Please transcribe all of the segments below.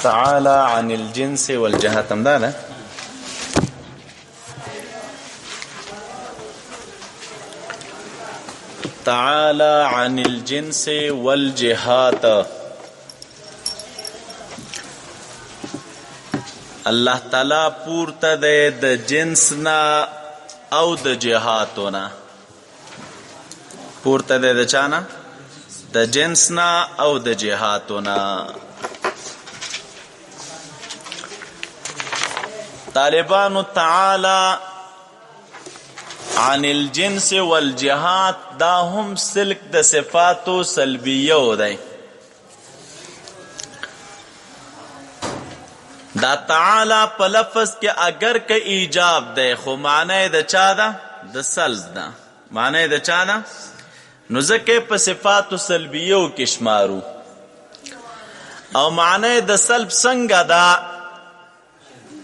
تعالى عن الجنس والجهات امدادا تعالى عن الجنس والجهات الله تعالی پورته دی د جنسنا او د جهاتونا پورته دی د چانا د جنسنا او د جهاتونا طالبانو تعالی عن الجنس والجهات دا هم سلک د صفاتو سلبیو دی دا تعالی په لفظ کې اگر که ایجاب دی خو معنی د چا ده د سلب ده معنی د چا ده نو ځکه په صفاتو سلبیو کې شمارو او معنی د سلب څنګه ده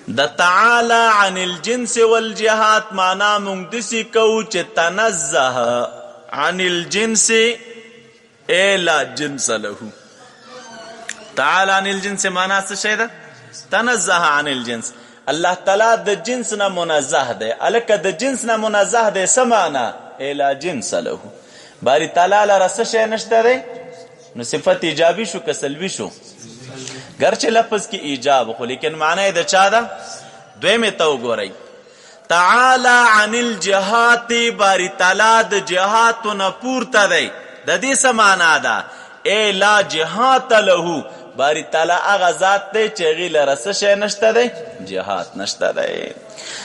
د تعالی عن الجنس والجهات معنا مونږ دسی کو چې تنزه عن الجنس لا جنس له تعالی عن الجنس معنا څه شی ده تنزه عن الجنس الله تعالی د جنس نه منزه دی الکه د جنس نه منزه دی څه معنا لا جنس له باری تعالی لره څه شی نشته دی نو صفت ایجابي شو که سلبي شو گرچه لفظ کی ایجاب خو لیکن معنی د چا ده دویمه ته وګورئ تعالی عن الجهات باری تعالی د جهاتو نه پورته دی د دې څه معنا ده لا جهات له باری تعالی هغه ذات دی چې هغې لره څه شی نشته دی جهات نشته دی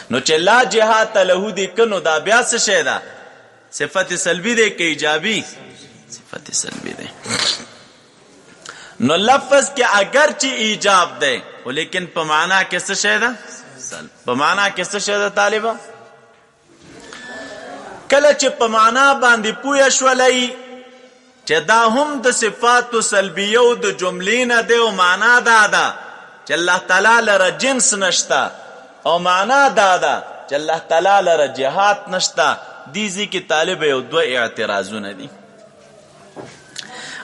نو چې لا جهات له دی که نو دا بیا څه شی ده صفت سلبي دی که ایجابي صفت سلبي دی نو لفظ کې اگر چې ایجاب دی ولیکن په معنا کې څه شی ده سلب په معنا کې څه شی ده طالبه کله چې په معنا باندې پوه شولئ چې دا هم د صفاتو سلبیو د جملې نه دی او معنا دا ده چې الله تعالی لره جنس نشته او معنا دا ده چې الله تعالی لره جهات نشته دې ځای کې طالب یو دوه اعتراضونه دي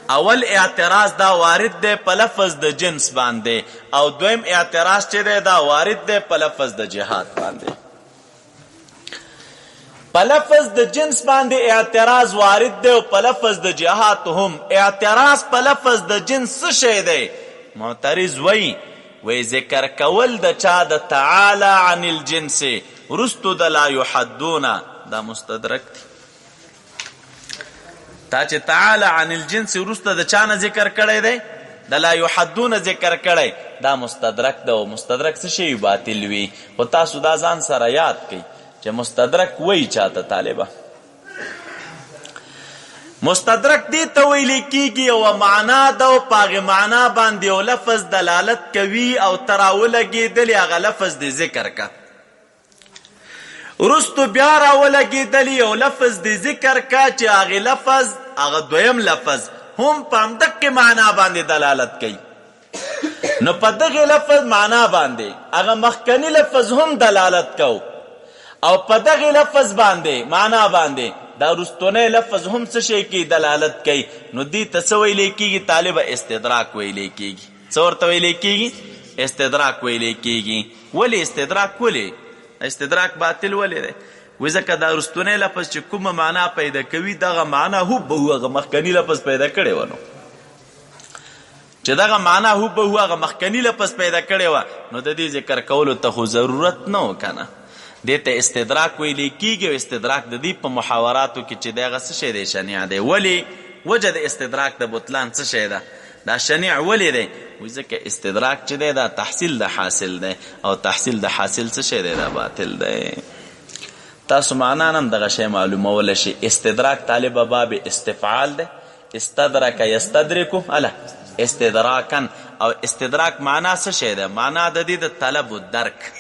اول اعتراض دا وارد دی په لفظ د جنس باندې او دویم اعتراض چې دی دا وارد دی په لفظ د جهات باندې په لفظ د جنس باندې اعتراض وارد دی او په لفظ د جهات هم اعتراض په لفظ د جنس څه شی دی معترض وی ذکر کول د چا د تعالی عن الجنس وروستو د لا یحدون دا مستدرک دی تا چې تعالی عن الجنس وروسته د چانه ذکر کړی دی د لا یحدون ذکر کړی دا مستدرک ده او مستدرک څه شی باطل وي خو تاسو دا ځان سره یاد کړئ چې مستدرک وایي چاته طالبه مستدرک دی ته ویلی کیږي او معنا ده او په هغې معنا باندې یو لفظ دلالت کوي او ته راولګېدلې هغه لفظ دې ذکر که وروستو بیا راولګېدلي یو لفظ دې ذکر که چې هغې لفظ هغه دویم لفظ هم په همدغې معنا باندې دلالت کوي نو په دغې لفظ معنا باندې هغه مخکني لفظ هم دلالت کو او په دغې لفظ باندې معنا باندې دا وروستونی لفظ هم څه شی کوي دلالت کوي نو دې ته څه ویلی کېږي طالبه استدراک ویلی کېږي څه ورته ویلی کېږي استدراک ویلی کېږي ولې استدراک ولې استدراک باطل ولې دی وی ځکه دا وروستونی لفظ چې کومه معنا پیدا کوي دغه معنا هوبهو هغه مخکني لفظ پیدا کړی و نو چې دغه معنا هوبهو هغه مخکني لفظ پیدا کړی و نو د دې ذکر کولو ته خو ضرورت نه و که نه دې ته استدراک ویلی کېږي او استدراک د دې په محاوراتو کې چې دی هغه څه شی دی شنیع دی ولې وجه د استدراک د بطلان څه شی ده دا شنیع ولې دی وایي ځکه استدراک چې دی دا تحصیل د حاصل دی او تحصیل د حاصل څه شی دی دا باطل دی تاسو معنا هم دغه شی معلومولی شي استدراک طالبه باب استفعال دی استدرک یستدرکو اله استدراکن او استدراک معنا څه شی دی معنا د دې د طلب و درک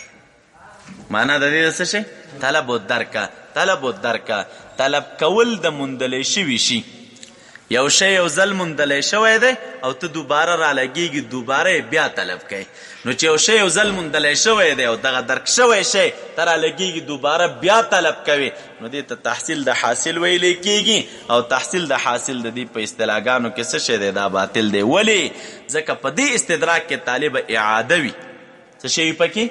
معنا د دې د څه شی طلب و درک طلب و درک طلب کول د موندلی شوي شي یو شی یو ځل موندلی شوی دی او ته دوباره رالګېږي دوباره یې بیا طلب کوي. نو چې یو شی یو ځل موندلی شوی دی او دغه درک شوی شی ته رالګېږي دوباره بیا طلب کوي نو دې ته تحصیل د حاصل ویلی کېږي. او تحصیل د حاصل د دې په اصطلاحګانو کې څه شی دی دا باطل دی. ولې؟ ځکه په دې استدراک کې طالب اعاده وي. څه شی وي پکې؟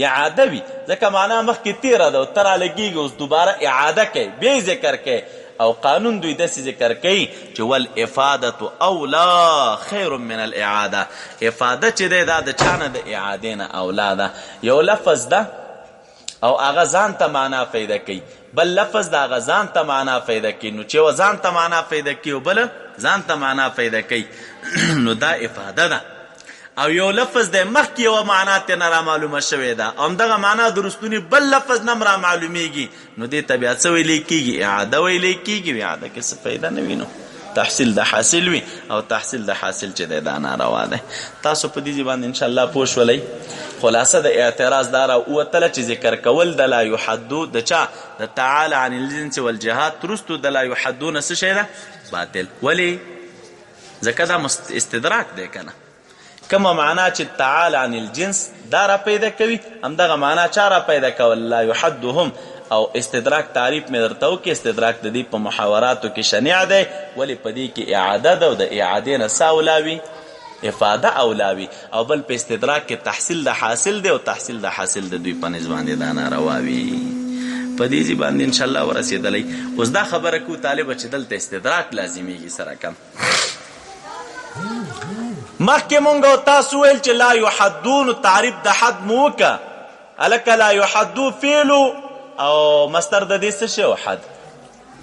اعاده وي. ځکه معنا مخکې تیره ده او ته رالګېږي اوس دوباره اعاده کوي بیا یې ذکر کوي. او قانون دوی داسې ذکر کوي چې والافادة اولا خیر من الاعاده. افاده چې دی دا د چا نه د اعادې نه اولا ده. یو لفظ ده او هغه ځان ته معنا پیدا کوي، بل لفظ د هغه ځان ته معنا پیدا کوي. نو چې یو ځان ته معنا پیدا کوي او بل ځان ته معنا پیدا کوي نو دا افاده ده. او یو لفظ د مخکې یوه معنا ترې نه رامعلومه شوې ده او همدغه معنا د رستوني بل لفظ نه هم رامعلومېږي نو دې ته بیا څه ویلی کېږي؟ اعاده ویلی کېږي. اعاده کې څه فایده نه وي نو تحصیل د حاصل وي او تحصیل د حاصل چې دی دا ناروا دی. تاسو په دې باندې انشاءالله پوه شولئ. خلاصه د اعتراض دا راووتله چې ذکر کول د لا یحدو د چا د تعالی عن الجنس والجهاد ترستو د لا یحدونه څه شی ده؟ باطل. ولې؟ ځکه دا استدراک دی که نه. کومه معنا چې تعالی عن الجنس دا را پیدا کوي همدغه معنا چا را پیدا کول؟ لا یحدهم. او استدراک تعریف مې درته وکړي. استدراک د دې په محاوراتو کې شنیع دی. ولې؟ په دې کې اعاده ده او د اعادې نه څه اولا وي؟ افاده اولا وي. او بل په استدراک کې تحصیل د حاصل دی او تحصیل د حاصل د دوی په نسبت باندې دا ناروا وي. په دې ځای باندې انشاءالله ورسېدلی. اوس دا خبره کوو طالبه چې دلته استدراک لازمیږي سره کم. مخکې مونږ او تاسو ویل چې لا یحدون تعریف د حد مو وکړه. هلکه لا یحدو فعلو او مصدر د دې څه شی و؟ حد.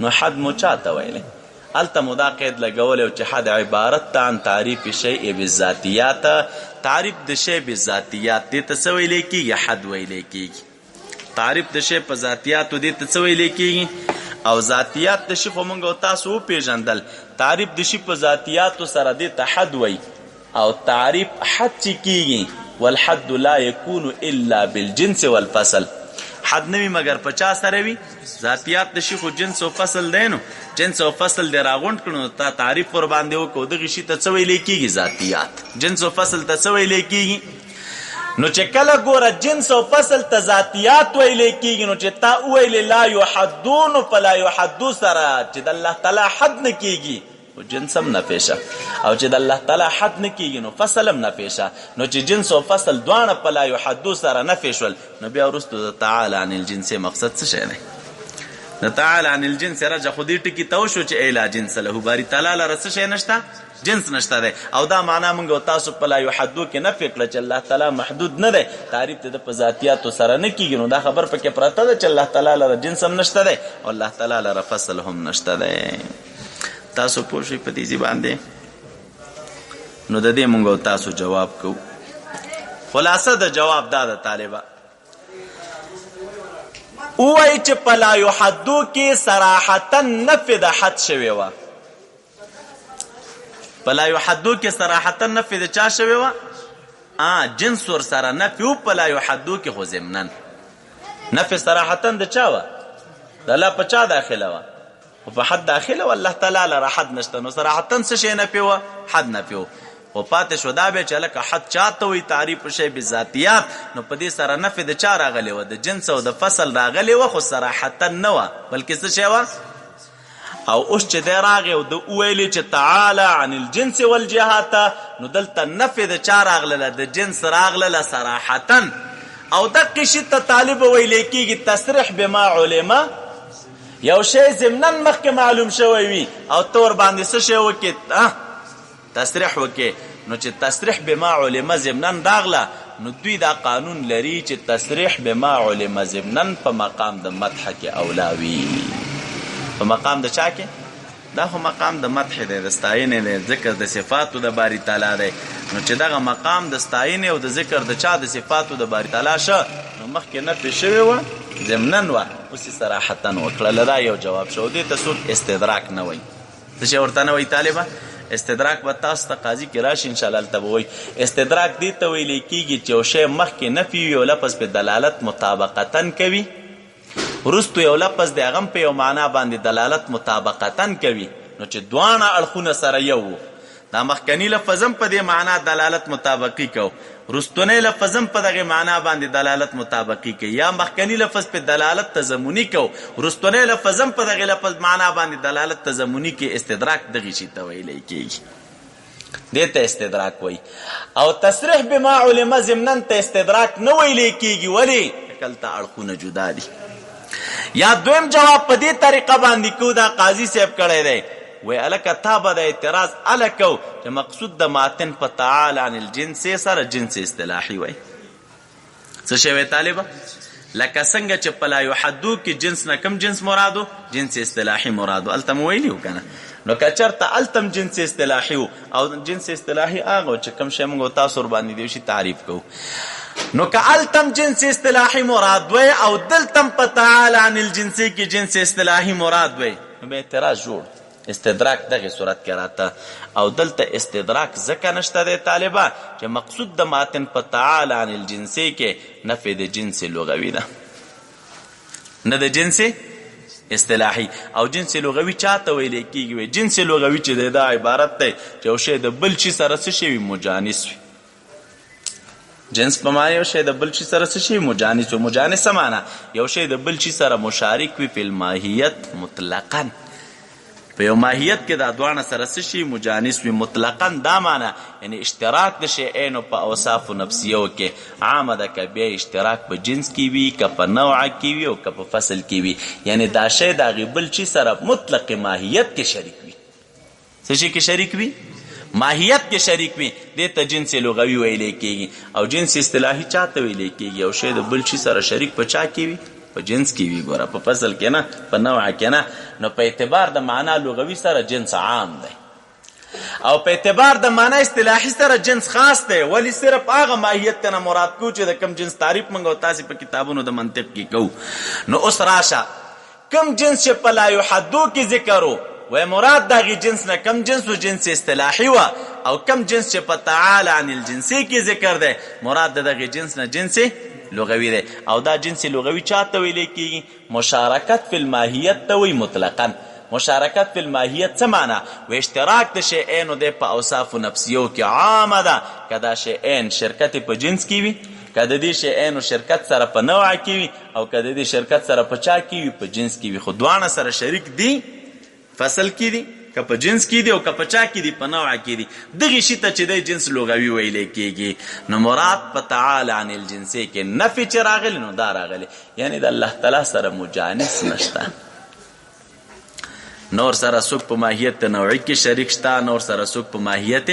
نو حد مو چاته ویلی؟ هلته مو دا قید لګولی و چې حد عبارت ته عن تعریف شیء بالذاتیات. تعریف د شی بالذاتیات دې ته څه ویلی کېږي؟ حد ویلی کېږي. تعریف د شی په ذاتیاتو دې ته څه ویلی کېږي؟ او ذاتیات د شي خو مونږ او تاسو وپېژندل. تعریف د شي په ذاتیاتو سره دې ته حد وایي او تعریف حد چې کېږي والحد لا یکون الا بالجنس والفصل. حد نه وي مګر په چا سره وي؟ ذاتیات د شي خو جنس او فصل دی. نو جنس او فصل دې راغونډ کړو نو تا تعریف ور باندې وکړو. دغه شي ته څه ویلی کېږي؟ ذاتیات. جنس او فصل ته څه ویلی کېږي؟ نو چې کله ګوره جنس او فصل ته ذاتیات ویلی کېږي نو چې تا وویلې لا یحدو نو په لا یحدو سره چې د الله تعالی حد نه کېږي و جنس هم نفی شه او چې د الله تعالی حد نه کېږي نو فصل هم نفی شه. نو چې جنس او فصل دواړه په لا یحدو سره نفی شول نو بیا وروستو د تعالی عن الجنس مقصد څه شی دی؟ د تعالی عن الجنس رجع خو دې ټکي ته وشو چې ای لا جنس له. باري تعالی لره څه شی نشته؟ جنس نشته دی. او دا معنا مونږ او تاسو په لا یحدو کې نفی کړه چې الله تعالی محدود نه دی. تعریف ته د په ذاتیاتو سره نه کېږي نو دا خبر پکې پرته ده چې الله تعالی لره جنس هم نشته دی او الله تعالی لره فصل هم نشته دی. تاسو پوه شئ په دې ځای باندې. نو د دې مونږ او تاسو جواب کوو. خلاصه د جواب دا ده طالبه ووایي چې په لا یحدو کې صراحتا نفي د حد شوې وه. په لا یحدو کې صراحتا نفي د چا شوې وه؟ جنس ور سره نفي و. په لا یحدو کې خو ضمنن نفي صراحتا د چا وه؟ د الله په چا داخله وه؟ خو په حد داخله و. الله تعالی لره حد نشته نو صراحتا څه شی نفي وه؟ حد نفي و. خو پاتې شو دا بیا چې هلکه حد چاته وایي تعریف شی بذاتیات نو په دې سره نفي د چا راغلی وه؟ د جنس او د فصل راغلی وه خو صراحتا نه وه بلکې څه شی وه؟ او اوس چې دی راغی او د وویلې چې تعالی عن الجنس والجهات نو دلته نفي د چا راغلله؟ د جنس راغلله صراحتا. او دقې شي ته طالب ویلی کېږي تصریح بما علمه. یو شی ضمنن مخکې معلوم شوی وي او ته ورباندې څه شی وکړې؟ تصریح وکړې. نو چې تصریح بما علمه ضمنن راغله نو دوی دا قانون لري چې تصریح بما علمه ضمنن په مقام د مدح کې اولا وي. په مقام د چا کې؟ دا خو مقام د مدح دی، د ستاینې دی، ذکر د صفاتو د باری تعالی دی. نو چې دغه مقام د ستاینې او د ذکر د چا د صفاتو د باری تعالی شه نو مخکې نفي شوې وه ضمنن وه اوس یې صراحتا وکړله. دا یو جواب شو. دې ته څوک استدراک نه وایي. څه شی ورته نه وایي طالبه؟ استدراک به تاسو ته قاضي کې راشي انشاءالله هلته به وایي. استدراک دې ته ویلی کېږي چې یو شی مخکې نفي وي او لفظ په دلالت مطابقتا کوي، وروستو یو لفظ دی هغه هم په یو معنا باندې دلالت مطابقتا کوي نو چې دواړه اړخونه سره یو وو. دا مخکنی لفظم په دې معنا دلالت مطابقي کو، رستنی لفظم په دغه معنا باندې دلالت مطابقي کوي، یا مخکنی لفظ په دلالت تضمنی کو، رستنی لفظم په دغه لفظ معنا باندې دلالت تضمنی کې. استدراک دغه شی ته ویل کېږي، دیتا استدراک وی. او تصریح بما علم ضمنن ته استدراک نه ویل کېږي، ولی کلته اړخونه جدا دي. یا دویم جواب په دې طریقه باندې کو، دا قاضي صاحب کړی دی، وی الکه تا به د اعتراض الکو چې مقصود د ماتن په تعال عن الجنس سره جنس اصطلاحي وی. څه شوی طالبه؟ لکه څنګه چې په لا یحدو کې جنس نه کم جنس مرادو، جنس اصطلاحي مرادو. الته مو ویلي و کنه. نو که چېرته التم جنس اصطلاحي و، او جنس اصطلاحي هغه چې کوم شی موږ تاسو ورباندې د یو شي تعریف کوو، نو که التم جنس اصطلاحي مراد وی او دلتم په تعال عن الجنس کې جنس اصطلاحي مراد وی، نو به اعتراض جوړ. استدراک دغه صورت کې راته. او دلته استدراک ځکه نشته دی طالبه چې مقصود د ماتن په تعال عن الجنس کې نفی د جنس لغوي ده، نه د جنس اصطلاحي. او جنس لغوي چاته ویل کېږي؟ جنس لغوي چې دی دا عبارت دی چې یو شی د بل شي سره څه شی وي؟ مجانس وي. جنس په معنی یو شی د بل شي سره څه شي؟ مجانس وي. مجانس څه معنی؟ یو شی د بل شي سره مشارک وي په الماهیت مطلقاً. په یو ماهیت کې دا دواړه سره څه شي؟ مجانس وي مطلقاً. دا معنی یعنی اشتراک د شیئینو په اوصاف نفسیو کې عامه ده، که بیا اشتراک په جنس کې وي، که په نوع کې وي، او که په فصل کې وي. یعنی دا شی د هغې بل شي سره مطلق ماهیت کې شریک وي. څه شي کې شریک وي؟ ماهیت کې شریک وي. دې ته جنس لغوي ویلی کېږي. او جنس اصطلاحي چاته ویلی کېږي؟ یو شی د بل شي سره شریک په چا کې وي؟ په جنس کې وي. ګوره په فصل کې نه، په نوع کې نه. نو په اعتبار د معنا لغوي سره جنس عام دی، او په اعتبار د معنا اصطلاحي سره جنس خاص دی. ولی صرف هغه ماهیت ته نه مراد کو چې د کم جنس تعریف موږ او تاسې په کتابونو د منطق کې کوو. نو اوس راشه، کم جنس چې په لا یحدو کې ذکر و مراد د هغې جنس نه کم جنس و جنس اصطلاحي و، او کم جنس چې په تعال عن الجنسي کې ذکر دی مراد د دغې جنس نه جنس لغوي دی. او دا جنس لغوي چاته ویلی کېږي؟ مشارکت فی الماهیت ته وی مطلقاً. مشارکت فی الماهیت څه معنی؟ و اشتراک د شیئینو دی په اوصاف نفسیو کې عامه ده، که دا شیئین شرکت په جنس کې وي، که د دې شیئینو شرکت سره په نوع کې وي، او که د دې شرکت سره په چا کې وي؟ په جنس کې وي. خو دواړه سره شریک دي، فصل کې دي، که په جنس کې دي، او که په چا کې دي؟ په نوع کې دي. دغې شي ته چې دی جنس لغوي ویلی کېږي. نو مراد په تعال عن الجنس کې نفي چې راغلی، نو دا راغلی یعنی د الله تعالی سره مجانس نشته. نور سره څوک په ماهیت نوعي کې شریک شته، نور سره څوک په ماهیت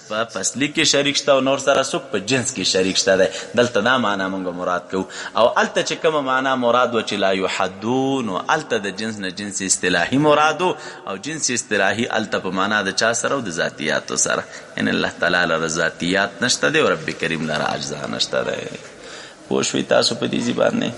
په فصلي کې شریک شته، او نور سره څوک په جنس کې شریک شته دی. دلته دا معنا موږ مراد کوو. او هلته چې کومه معنا مراد و چې لا یحدو، نو هلته د جنس نه جنس اصطلاحي مرادو، او جنس اصطلاحي هلته په معنا د چا سره؟ او د ذاتیاتو سره. یعنی الله تعالی لره ذاتیات نشته دی، او رب کریم لره اجزا نشته دی. پوه شوئ تاسو په دې ځای باندې؟